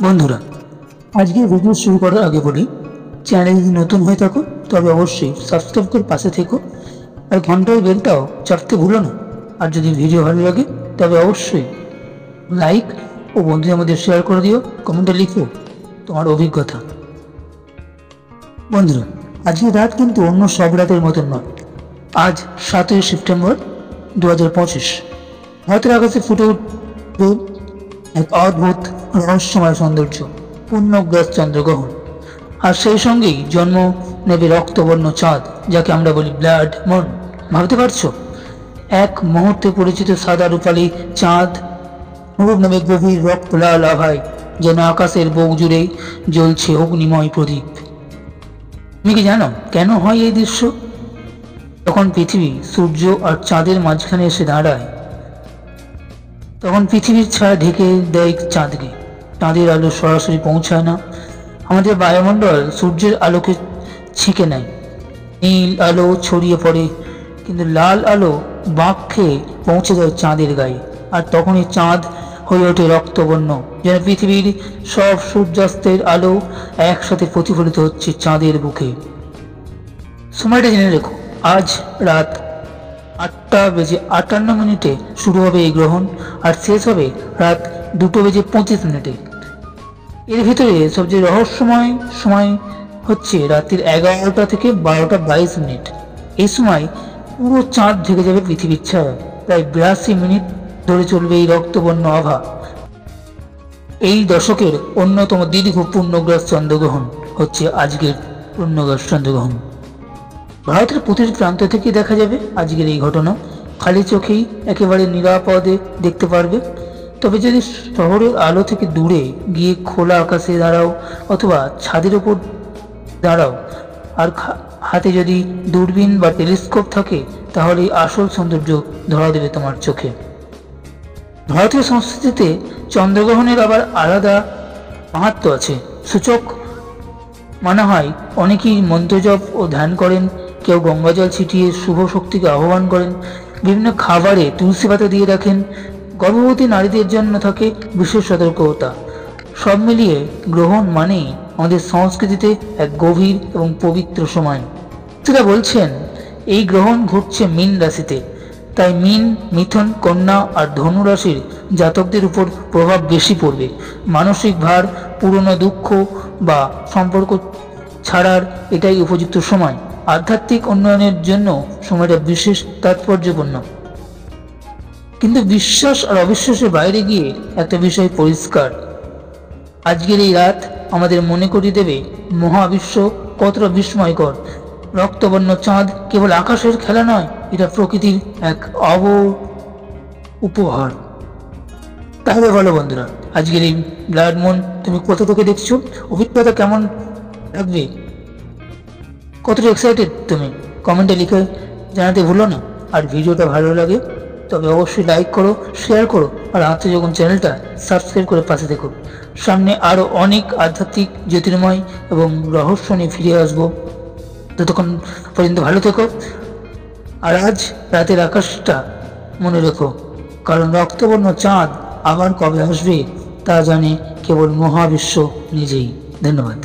বন্ধুরা, আজকে ভিডিও শুরু করার আগে বলি, চ্যানেল যদি নতুন হয়ে থাকো তবে অবশ্যই সাবস্ক্রাইব করে পাশে থেকো আর ঘন্টার বেলটাও চাপতে ভুলো না। আর যদি ভিডিও ভালো লাগে তবে অবশ্যই লাইক ও বন্ধুদের মধ্যে শেয়ার করে দিও, কমেন্টে লিখো তোমার অভিজ্ঞতা। বন্ধুরা, আজকের রাত কিন্তু অন্য সব রাতের মতন নয়। আজ 7ই সেপ্টেম্বর 2025। ভারতের আকাশে ফুটে উঠবে এক অদ্ভুত রহস্যময় সৌন্দর্য, পূর্ণগ্রাস চন্দ্রগ্রহণ। আর সেই সঙ্গেই জন্ম নেবে রক্তবর্ণ চাঁদ, যাকে আমরা বলি ব্লাড মুন। ভাবতে পারছো, এক মুহূর্তে পরিচিত সাদা রূপালী চাঁদ রূপ নেবে গভীর রক্ত লাল আভায়, যেন আকাশের বুক জুড়েই জ্বলছে অগ্নিময় প্রদীপ। তুমি কি জানো কেন হয় এই দৃশ্য? তখন পৃথিবী সূর্য আর চাঁদের মাঝখানে এসে দাঁড়ায়, তখন পৃথিবীর ছায়া ঢেকে দেয় চাঁদকে। চাঁদের আলো সরাসরি পৌঁছায় না, আমাদের বায়ুমণ্ডল সূর্যের আলোকে ছেঁকে নেয়। নীল আলো ছড়িয়ে পড়ে, কিন্তু লাল আলো বাঁক খেয়ে পৌঁছে যায় চাঁদের গায়ে। আর তখনই চাঁদ হয়ে ওঠে রক্তবর্ণ, যেন পৃথিবীর সব সূর্যাস্তের আলো একসাথে প্রতিফলিত হচ্ছে চাঁদের বুকে। সময়টা জেনে রেখো, আজ রাত 8:58 শুরু হবে এই গ্রহণ, আর শেষ হবে রাত 2:25। এর ভিতরে সবচেয়ে রহস্যময় সময় হচ্ছে রাত্রির 11টা থেকে 12:22। এই সময় পুরো চাঁদ ঢেকে যাবে পৃথিবীর ছায়া। প্রায় 82 মিনিট ধরে চলবে এই রক্তবর্ণ আভা। এই দশকের অন্যতম দীর্ঘ পূর্ণগ্রাস চন্দ্রগ্রহণ হচ্ছে আজকের পূর্ণগ্রাস চন্দ্রগ্রহণ। ভারতের প্রতিটি প্রান্ত থেকে দেখা যাবে আজকের এই ঘটনা। খালি চোখেই একেবারে নিরাপদে দেখতে পারবে। তবে যদি শহরের আলো থেকে দূরে গিয়ে খোলা আকাশে দাঁড়াও অথবা ছাদের উপর দাঁড়াও, আর হাতে যদি দূরবীন বা টেলিস্কোপ থাকে, তাহলে আসল সৌন্দর্য ধরা দেবে তোমার চোখে। ভারতীয় সংস্কৃতিতে চন্দ্রগ্রহণের আবার আলাদা মাহাত্ম্য আছে। সূচক মানা হয়, অনেকেই মন্ত্রজপ ও ধ্যান করেন, কেউ গঙ্গাজল ছিটিয়ে শুভ শক্তিকে আহ্বান করেন, বিভিন্ন খাবারে তুলসী পাতা দিয়ে রাখেন। গর্ভবতী নারীদের জন্য থাকে বিশেষ সতর্কতা। সব মিলিয়ে গ্রহণ মানেই আমাদের সংস্কৃতিতে এক গভীর এবং পবিত্র সময়। সেটা বলছেন এই গ্রহণ ঘটছে মীন রাশিতে, তাই মীন, মিথুন, কন্যা আর ধনু রাশির জাতকদের উপর প্রভাব বেশি পড়বে। মানসিক ভার, পুরনো দুঃখ বা সম্পর্ক ছাড়ার এটাই উপযুক্ত সময়। আধ্যাত্মিক উন্নয়নের জন্য সময়টা বিশেষ তাৎপর্যপূর্ণ। কিন্তু বিশ্বাস আর অবিশ্বাসের বাইরে গিয়ে একটা বিষয় পরিষ্কার, আজকের এই রাত আমাদের মনে করিয়ে দেবে মহাবিশ্ব কতটা বিস্ময়কর। রক্তবর্ণ চাঁদ কেবল আকাশের খেলা নয়, এটা প্রকৃতির এক উপহার। তাহলে বলো বন্ধুরা, আজকের এই ব্লাড মুন তুমি কোথা থেকে দেখছো? অভিজ্ঞতা কেমন লাগবে? কতটা এক্সাইটেড তুমি? কমেন্টে লিখে জানাতে ভুলো না। আর ভিডিওটা ভালো লাগে তবে অবশ্যই লাইক করো, শেয়ার করো, আর যখন চ্যানেলটা সাবস্ক্রাইব করে পাশে দেখো। সামনে আরও অনেক আধ্যাত্মিক, জ্যোতির্ময় এবং রহস্য নিয়ে ফিরে আসবো। ততক্ষণ পর্যন্ত ভালো থেকো। আর আজ রাতের আকাশটা মনে রেখো, কারণ রক্তবর্ণ চাঁদ আবার কবে আসবে তা জানে কেবল মহাবিশ্ব নিজেই। ধন্যবাদ।